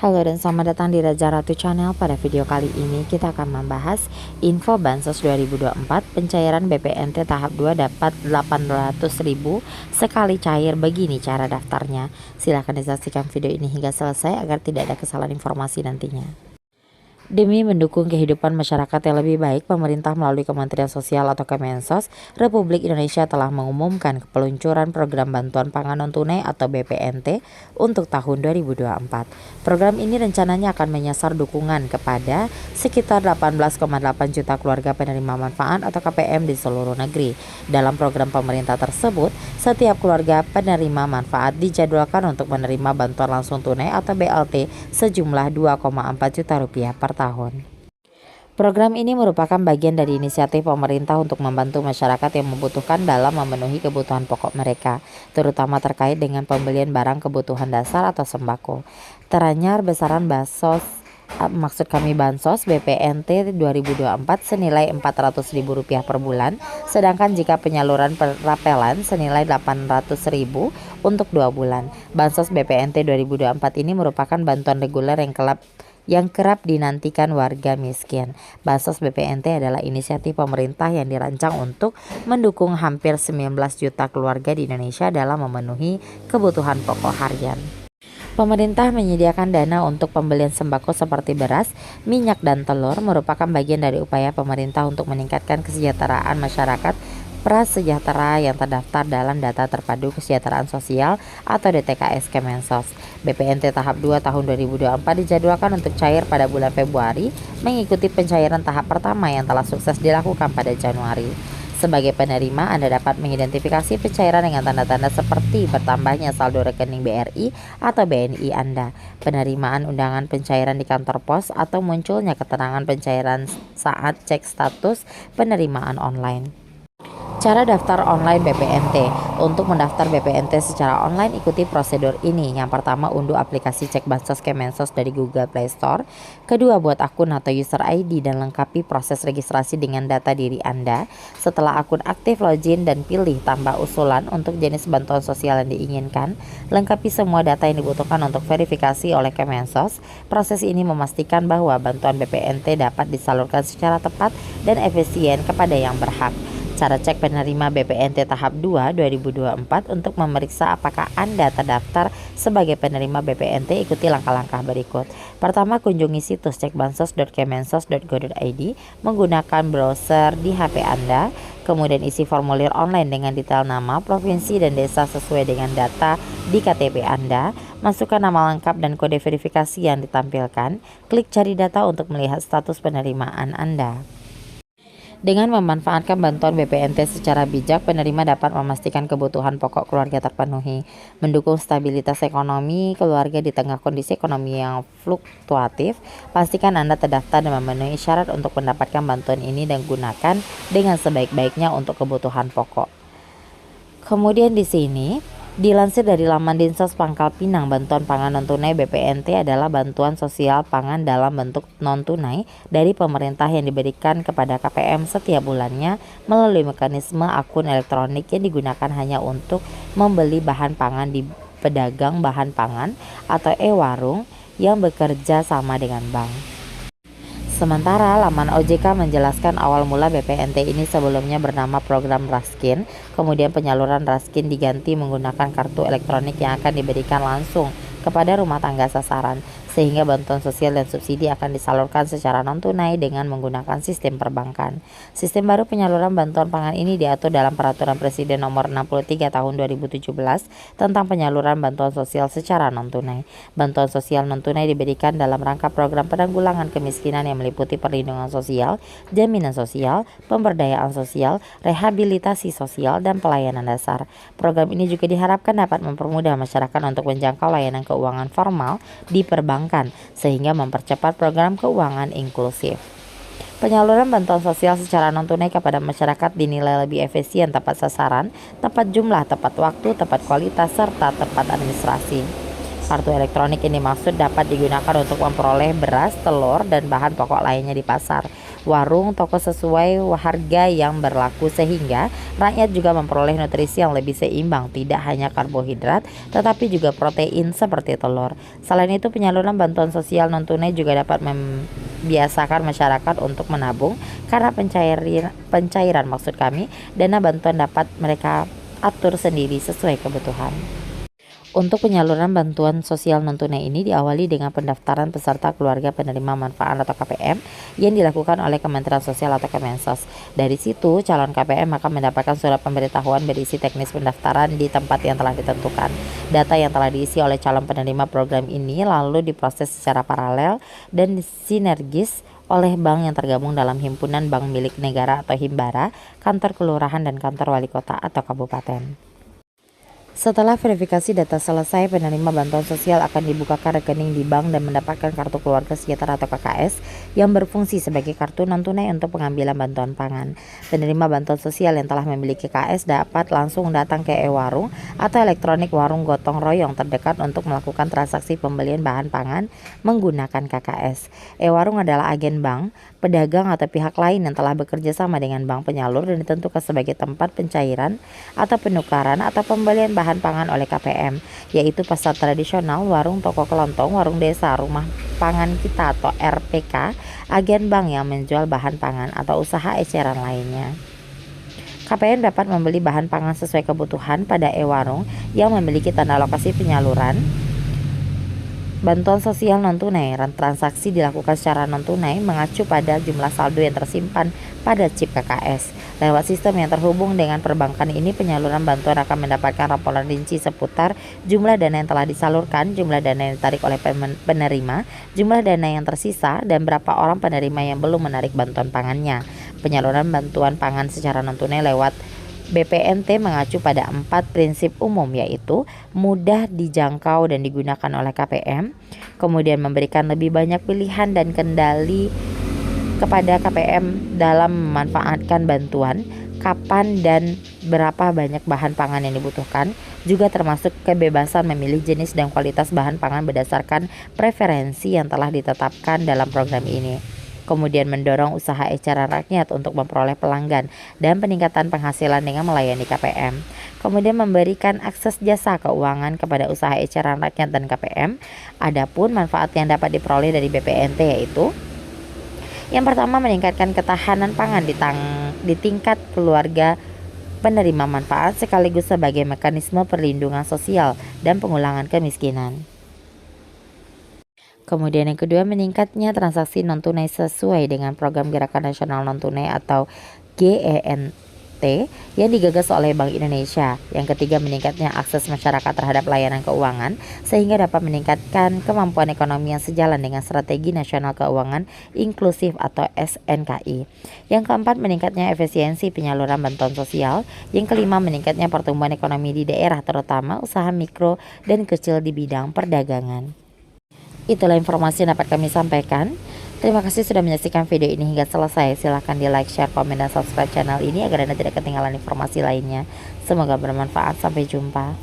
Halo dan selamat datang di Raja Ratu Channel. Pada video kali ini kita akan membahas info Bansos 2024 pencairan BPNT tahap 2 dapat 800.000 sekali cair. Begini cara daftarnya. Silahkan disaksikan video ini hingga selesai agar tidak ada kesalahan informasi nantinya. Demi mendukung kehidupan masyarakat yang lebih baik, pemerintah melalui Kementerian Sosial atau Kemensos Republik Indonesia telah mengumumkan peluncuran program bantuan pangan non-tunai atau BPNT untuk tahun 2024. Program ini rencananya akan menyasar dukungan kepada sekitar 18,8 juta keluarga penerima manfaat atau KPM di seluruh negeri. Dalam program pemerintah tersebut, setiap keluarga penerima manfaat dijadwalkan untuk menerima bantuan langsung tunai atau BLT sejumlah 2,4 juta rupiah per tahun. Program ini merupakan bagian dari inisiatif pemerintah untuk membantu masyarakat yang membutuhkan dalam memenuhi kebutuhan pokok mereka, terutama terkait dengan pembelian barang kebutuhan dasar atau sembako. Teranyar besaran bansos BPNT 2024 senilai Rp400.000 per bulan, sedangkan jika penyaluran perapelan senilai Rp800.000 untuk 2 bulan. Bansos BPNT 2024 ini merupakan bantuan reguler yang kerap dinantikan warga miskin. Bansos BPNT adalah inisiatif pemerintah yang dirancang untuk mendukung hampir 19 juta keluarga di Indonesia dalam memenuhi kebutuhan pokok harian. Pemerintah menyediakan dana untuk pembelian sembako seperti beras, minyak, dan telur merupakan bagian dari upaya pemerintah untuk meningkatkan kesejahteraan masyarakat prasejahtera yang terdaftar dalam Data Terpadu Kesejahteraan Sosial atau DTKS Kemensos. BPNT tahap 2 tahun 2024 dijadwalkan untuk cair pada bulan Februari, mengikuti pencairan tahap pertama yang telah sukses dilakukan pada Januari. Sebagai penerima, Anda dapat mengidentifikasi pencairan dengan tanda-tanda seperti bertambahnya saldo rekening BRI atau BNI Anda, penerimaan undangan pencairan di kantor pos, atau munculnya keterangan pencairan saat cek status penerimaan online. Cara daftar online BPNT. Untuk mendaftar BPNT secara online, ikuti prosedur ini. Yang pertama, unduh aplikasi Cek Bansos Kemensos dari Google Play Store. Kedua, buat akun atau user ID dan lengkapi proses registrasi dengan data diri Anda. Setelah akun aktif, login dan pilih tambah usulan untuk jenis bantuan sosial yang diinginkan. Lengkapi semua data yang dibutuhkan untuk verifikasi oleh Kemensos. Proses ini memastikan bahwa bantuan BPNT dapat disalurkan secara tepat dan efisien kepada yang berhak. Cara cek penerima BPNT tahap 2 2024 untuk memeriksa apakah Anda terdaftar sebagai penerima BPNT, ikuti langkah-langkah berikut. Pertama, kunjungi situs cekbansos.kemensos.go.id menggunakan browser di HP Anda. Kemudian isi formulir online dengan detail nama, provinsi, dan desa sesuai dengan data di KTP Anda. Masukkan nama lengkap dan kode verifikasi yang ditampilkan. Klik cari data untuk melihat status penerimaan Anda. Dengan memanfaatkan bantuan BPNT secara bijak, penerima dapat memastikan kebutuhan pokok keluarga terpenuhi, mendukung stabilitas ekonomi keluarga di tengah kondisi ekonomi yang fluktuatif. Pastikan Anda terdaftar dan memenuhi syarat untuk mendapatkan bantuan ini dan gunakan dengan sebaik-baiknya untuk kebutuhan pokok. Kemudian di sini dilansir dari laman Dinsos Pangkal Pinang, bantuan pangan non-tunai BPNT adalah bantuan sosial pangan dalam bentuk non-tunai dari pemerintah yang diberikan kepada KPM setiap bulannya melalui mekanisme akun elektronik yang digunakan hanya untuk membeli bahan pangan di pedagang bahan pangan atau e-warung yang bekerja sama dengan bank. Sementara laman OJK menjelaskan awal mula BPNT ini sebelumnya bernama Program Raskin, kemudian penyaluran Raskin diganti menggunakan kartu elektronik yang akan diberikan langsung kepada rumah tangga sasaran, sehingga bantuan sosial dan subsidi akan disalurkan secara non-tunai dengan menggunakan sistem perbankan. Sistem baru penyaluran bantuan pangan ini diatur dalam Peraturan Presiden Nomor 63 Tahun 2017 tentang penyaluran bantuan sosial secara non-tunai. Bantuan sosial non-tunai diberikan dalam rangka program penanggulangan kemiskinan yang meliputi perlindungan sosial, jaminan sosial, pemberdayaan sosial, rehabilitasi sosial, dan pelayanan dasar. Program ini juga diharapkan dapat mempermudah masyarakat untuk menjangkau layanan keuangan formal di perbankan, sehingga mempercepat program keuangan inklusif. Penyaluran bantuan sosial secara non-tunai kepada masyarakat dinilai lebih efisien, tepat sasaran, tepat jumlah, tepat waktu, tepat kualitas, serta tepat administrasi. Kartu elektronik ini dimaksud dapat digunakan untuk memperoleh beras, telur, dan bahan pokok lainnya di pasar, warung, toko sesuai harga yang berlaku sehingga rakyat juga memperoleh nutrisi yang lebih seimbang, tidak hanya karbohidrat tetapi juga protein seperti telur. Selain itu, penyaluran bantuan sosial non-tunai juga dapat membiasakan masyarakat untuk menabung karena pencairan maksud kami, dana bantuan dapat mereka atur sendiri sesuai kebutuhan. Untuk penyaluran bantuan sosial non-tunai ini diawali dengan pendaftaran peserta keluarga penerima manfaat atau KPM yang dilakukan oleh Kementerian Sosial atau Kemensos. Dari situ, calon KPM akan mendapatkan surat pemberitahuan berisi teknis pendaftaran di tempat yang telah ditentukan. Data yang telah diisi oleh calon penerima program ini lalu diproses secara paralel dan sinergis oleh bank yang tergabung dalam himpunan bank milik negara atau Himbara, kantor kelurahan dan kantor wali kota atau kabupaten. Setelah verifikasi data selesai, penerima bantuan sosial akan dibukakan rekening di bank dan mendapatkan kartu keluarga sejahtera atau KKS yang berfungsi sebagai kartu non-tunai untuk pengambilan bantuan pangan. Penerima bantuan sosial yang telah memiliki KKS dapat langsung datang ke e-warung atau elektronik warung gotong royong terdekat untuk melakukan transaksi pembelian bahan pangan menggunakan KKS. E-warung adalah agen bank, pedagang atau pihak lain yang telah bekerja sama dengan bank penyalur dan ditentukan sebagai tempat pencairan atau penukaran atau pembelian bahan pangan oleh KPM, yaitu pasar tradisional, warung, toko kelontong, warung desa, rumah pangan kita atau RPK, agen bank yang menjual bahan pangan atau usaha eceran lainnya. KPM dapat membeli bahan pangan sesuai kebutuhan pada e-warung yang memiliki tanda lokasi penyaluran bantuan sosial non-tunai. Transaksi dilakukan secara non-tunai mengacu pada jumlah saldo yang tersimpan pada chip KKS. Lewat sistem yang terhubung dengan perbankan ini, penyaluran bantuan akan mendapatkan laporan rinci seputar jumlah dana yang telah disalurkan, jumlah dana yang ditarik oleh penerima, jumlah dana yang tersisa, dan berapa orang penerima yang belum menarik bantuan pangannya. Penyaluran bantuan pangan secara non-tunai lewat BPNT mengacu pada 4 prinsip umum, yaitu mudah dijangkau dan digunakan oleh KPM, kemudian memberikan lebih banyak pilihan dan kendali kepada KPM dalam memanfaatkan bantuan, kapan dan berapa banyak bahan pangan yang dibutuhkan, juga termasuk kebebasan memilih jenis dan kualitas bahan pangan berdasarkan preferensi yang telah ditetapkan dalam program ini. Kemudian mendorong usaha eceran rakyat untuk memperoleh pelanggan dan peningkatan penghasilan dengan melayani KPM. Kemudian memberikan akses jasa keuangan kepada usaha eceran rakyat dan KPM. Adapun manfaat yang dapat diperoleh dari BPNT yaitu: yang pertama, meningkatkan ketahanan pangan di tingkat keluarga penerima manfaat sekaligus sebagai mekanisme perlindungan sosial dan pengulangan kemiskinan. Kemudian yang kedua, meningkatnya transaksi non-tunai sesuai dengan program Gerakan Nasional Non-Tunai atau GENT yang digagas oleh Bank Indonesia. Yang ketiga, meningkatnya akses masyarakat terhadap layanan keuangan sehingga dapat meningkatkan kemampuan ekonomi yang sejalan dengan Strategi Nasional Keuangan Inklusif atau SNKI. Yang keempat, meningkatnya efisiensi penyaluran bantuan sosial. Yang kelima, meningkatnya pertumbuhan ekonomi di daerah terutama usaha mikro dan kecil di bidang perdagangan. Itulah informasi yang dapat kami sampaikan. Terima kasih sudah menyaksikan video ini hingga selesai. Silahkan di like, share, komen, dan subscribe channel ini agar Anda tidak ketinggalan informasi lainnya. Semoga bermanfaat. Sampai jumpa.